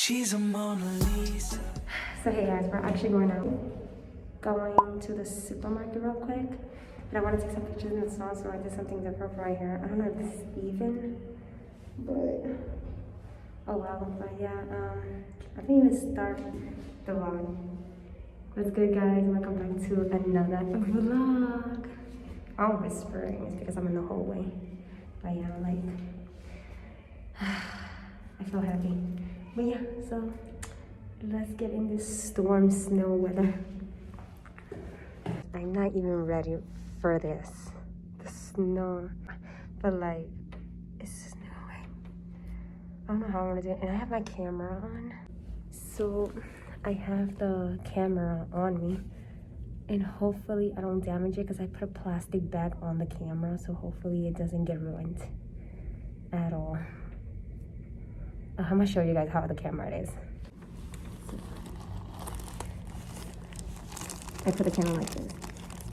She's a Mona Lisa. So hey guys, we're actually going to the supermarket real quick. And I want to take some pictures in the snow, so I did something different for my hair. I don't know if this is even, but oh wow. But yeah, I didn't even start the vlog. What's good guys? Welcome back to another vlog. I'm whispering, it's because I'm in the hallway. But yeah, like I feel happy. But yeah, so let's get in this storm snow weather. I'm not even ready for this. The snow. But like, it's snowing. I don't know how I'm gonna do it. And I have my camera on. So I have the camera on me. And hopefully I don't damage it because I put a plastic bag on the camera. So hopefully it doesn't get ruined at all. I'm gonna show you guys how the camera is. I put the camera like this.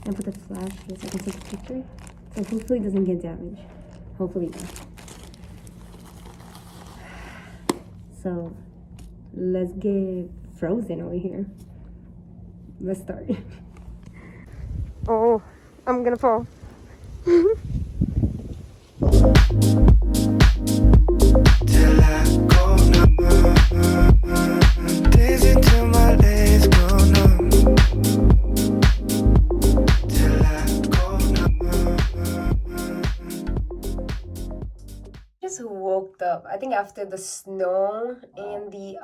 And put the flash here so I can take a picture. So hopefully it doesn't get damaged. Hopefully not. So let's get frozen over here. Let's start. Oh, I'm gonna fall. Till I go numb. Daisy till my legs go numb. Till I go numb. Just woke up. I think after the snow and the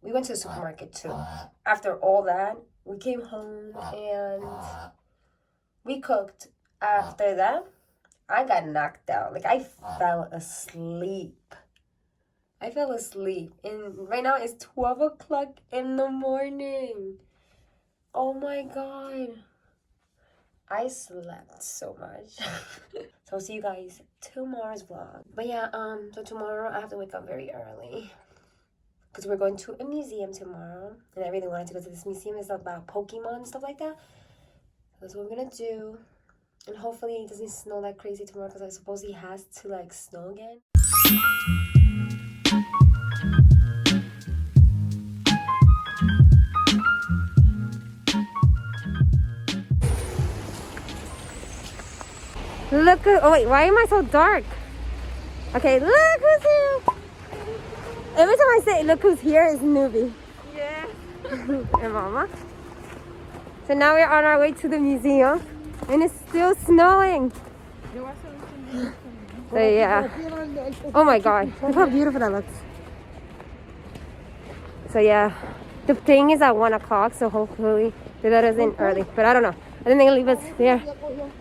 we went to the supermarket too. After all that, we came home and we cooked. After that, I got knocked out. Like I fell asleep. And right now it's 12 o'clock in the morning. Oh my god. I slept so much. So I'll see you guys tomorrow's vlog. But yeah, so tomorrow I have to wake up very early. Because we're going to a museum tomorrow. And I really wanted to go to this museum. It's about Pokemon and stuff like that. That's what we're gonna do. And hopefully it doesn't snow like crazy tomorrow because I suppose it has to like snow again. Look at, oh wait, why am I so dark? Okay, look who's here. Every time I say look who's here, it's Newbie. Yeah. And Mama. So now we're on our way to the museum. And it's still snowing. So yeah. Oh my god. Look how beautiful that looks. So yeah. The thing is at 1 o'clock, so hopefully they let us in early. But I don't know. I think they're gonna leave us there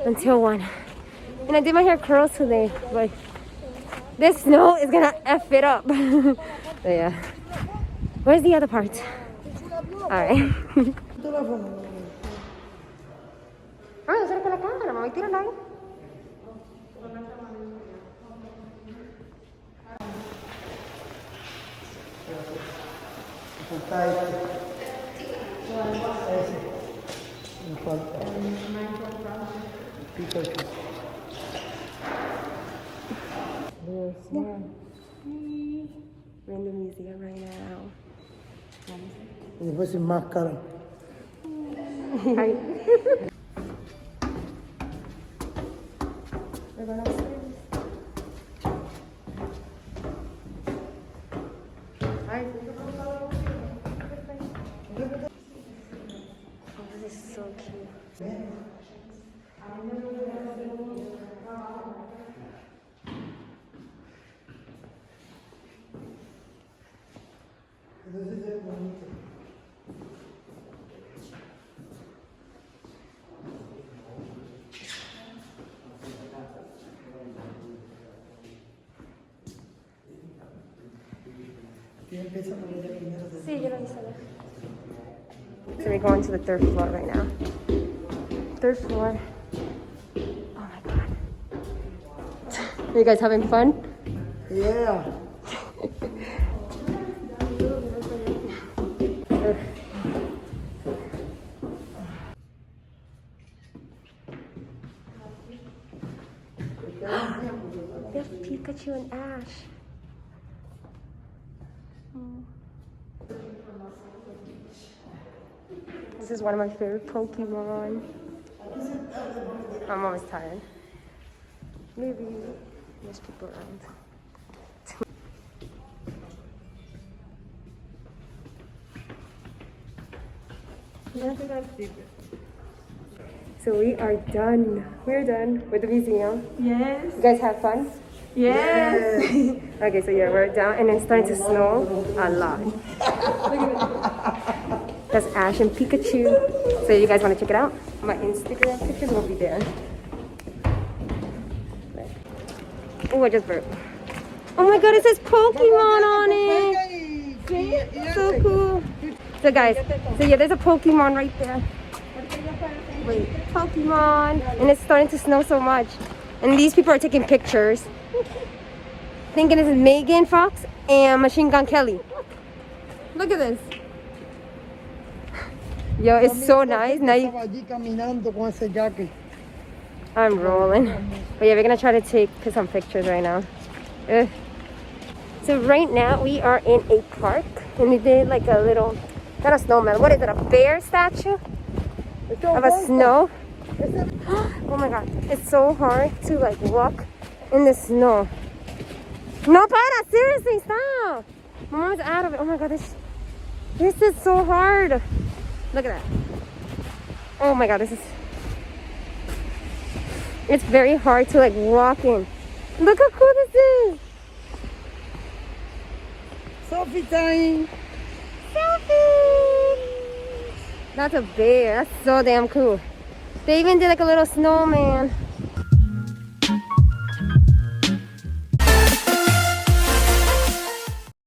until 1. And I did my hair curls today, but this snow is gonna F it up. So yeah. Where's the other part? Alright. Ah, acerca la cámara, mami, tírala ahí. We're in the museum right now. Y después sin máscara. We're going upstairs. Oh, this is so cute. Sí, yo lo hice. So we're going to the 3rd floor right now. 3rd floor. Oh my god. Are you guys having fun? Yeah. They have Pikachu and Ash. This is one of my favorite Pokemon. I'm almost tired. Maybe there's people around. So we are done. We're done with the museum. Yes. You guys have fun? Yes. Okay, so yeah, we're down and it's starting to snow a lot. That's Ash and Pikachu. So you guys want to check it out? My Instagram pictures will be there. Oh, I just burped. Oh my god, it says Pokemon on it. So cool. So guys, so yeah, there's a Pokemon right there. Wait, Pokemon. And it's starting to snow so much. And these people are taking pictures. Thinking this is Megan Fox and Machine Gun Kelly. Look at this. Yo, it's so nice. Now you... I'm rolling. But yeah, we're gonna try to take some pictures right now. Ugh. So right now we are in a park and they did like a little, not a snowman, what is it, a bear statue? Of a snow. Oh my god, it's so hard to like walk in the snow. No, para, seriously, stop. My mom's out of it. Oh my god, this is so hard. Look at that. Oh my god, this is... It's very hard to like walk in. Look how cool this is. Selfie time. Selfie. That's a bear. That's so damn cool. They even did like a little snowman.